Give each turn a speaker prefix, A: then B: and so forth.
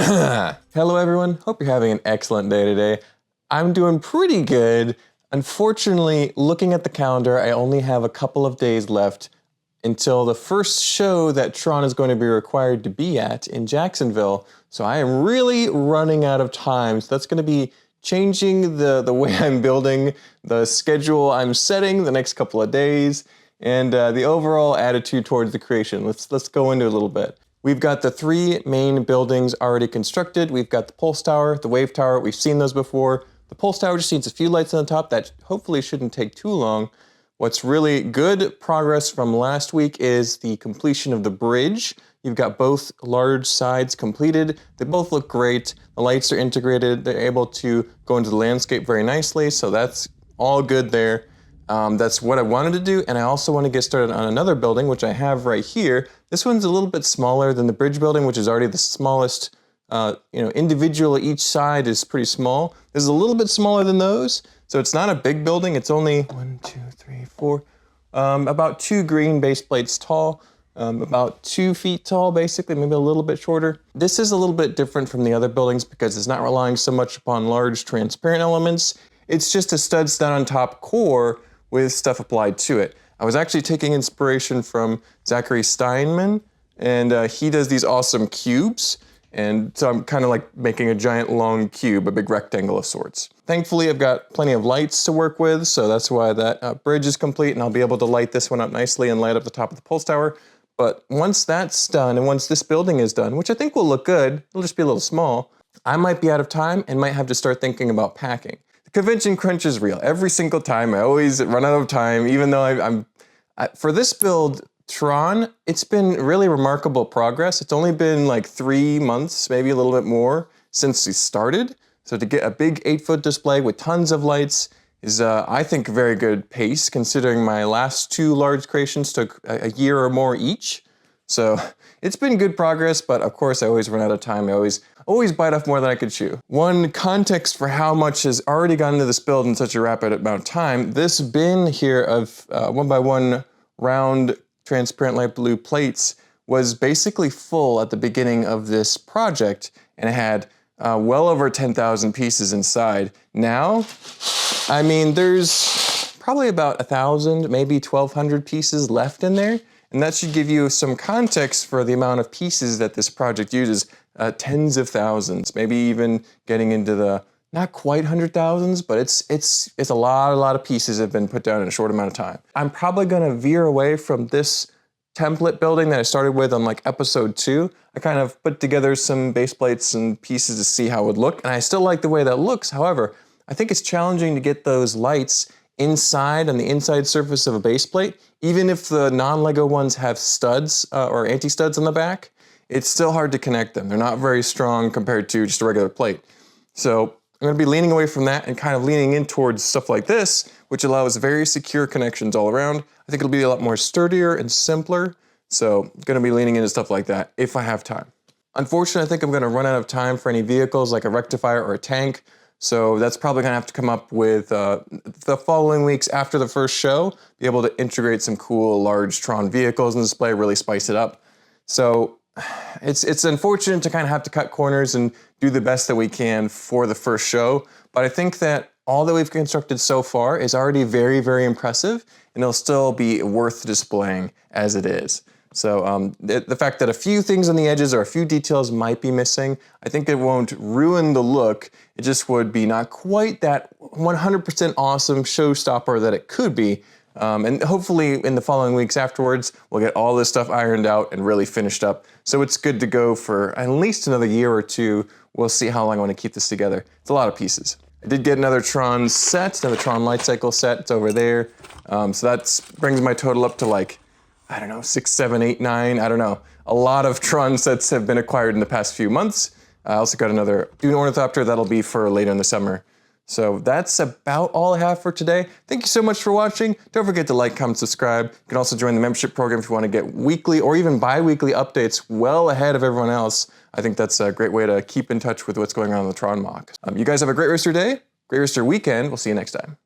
A: Hello everyone, hope you're having an excellent day today. I'm doing pretty good. Unfortunately, looking at the calendar, I only have a couple of days left until the first show that Tron is going to be required to be at in Jacksonville. So I am really running out of time. So that's going to be changing the way I'm building, the schedule I'm setting the next couple of days, and the overall attitude towards the creation. Let's go into it a little bit. We've got the three main buildings already constructed. We've got the Pulse Tower, the Wave Tower. We've seen those before. The Pulse Tower just needs a few lights on the top. That hopefully shouldn't take too long. What's really good progress from last week is the completion of the bridge. You've got both large sides completed. They both look great. The lights are integrated. They're able to go into the landscape very nicely, so that's all good there. That's what I wanted to do, and I also want to get started on another building, which I have right here. This one's a little bit smaller than the bridge building, which is already the smallest. Individual each side is pretty small. This is a little bit smaller than those, so it's not a big building. It's only 1, 2, 3, 4, about 2 green base plates tall, about 2 feet tall, basically, maybe a little bit shorter. This is a little bit different from the other buildings because it's not relying so much upon large transparent elements. It's just a stud stand on top core with stuff applied to it. I was actually taking inspiration from Zachary Steinman, and he does these awesome cubes, and so I'm kind of like making a giant long cube, a big rectangle of sorts. Thankfully, I've got plenty of lights to work with, so that's why that bridge is complete, and I'll be able to light this one up nicely and light up the top of the Pulse Tower. But once that's done, and once this building is done, which I think will look good, it'll just be a little small, I might be out of time and might have to start thinking about packing. Convention crunch is real. Every single time, I always run out of time, even though for this build, Tron, it's been really remarkable progress. It's only been like 3 months, maybe a little bit more, since we started. So to get a big 8-foot display with tons of lights is, I think, a very good pace, considering my last 2 large creations took a year or more each. So it's been good progress, but of course I always run out of time. I always bite off more than I could chew. One context for how much has already gone into this build in such a rapid amount of time, this bin here of 1x1 round transparent light blue plates was basically full at the beginning of this project, and it had well over 10,000 pieces inside. Now, I mean, there's probably about 1,000, maybe 1,200 pieces left in there. And that should give you some context for the amount of pieces that this project uses, tens of thousands, maybe even getting into the not quite 100,000s, but it's a lot of pieces that have been put down in a short amount of time. I'm probably gonna veer away from this template building that I started with on like episode 2. I kind of put together some base plates and pieces to see how it would look, and I still like the way that looks. However, I think it's challenging to get those lights inside on the inside surface of a base plate. Even if the non-LEGO ones have studs or anti-studs on the back, it's still hard to connect them. They're not very strong compared to just a regular plate. So I'm gonna be leaning away from that and kind of leaning in towards stuff like this, which allows very secure connections all around. I think it'll be a lot more sturdier and simpler. So I'm gonna be leaning into stuff like that if I have time. Unfortunately, I think I'm gonna run out of time for any vehicles like a rectifier or a tank. So that's probably gonna have to come up with the following weeks after the first show, be able to integrate some cool large Tron vehicles in the display, really spice it up. So it's unfortunate to kind of have to cut corners and do the best that we can for the first show, but I think that all that we've constructed so far is already very, very impressive, and it'll still be worth displaying as it is. So the fact that a few things on the edges or a few details might be missing, I think it won't ruin the look. It just would be not quite that 100% awesome showstopper that it could be. And hopefully in the following weeks afterwards, we'll get all this stuff ironed out and really finished up. So it's good to go for at least another year or 2. We'll see how long I want to keep this together. It's a lot of pieces. I did get another Tron set, another Tron Light Cycle set. It's over there. So that brings my total up to like, I don't know, 6, 7, 8, 9, I don't know. A lot of Tron sets have been acquired in the past few months. I also got another Dune Ornithopter that'll be for later in the summer. So that's about all I have for today. Thank you so much for watching. Don't forget to like, comment, subscribe. You can also join the membership program if you want to get weekly or even bi-weekly updates well ahead of everyone else. I think that's a great way to keep in touch with what's going on in the Tron MOC. You guys have a great rest of your day, great rest of your weekend. We'll see you next time.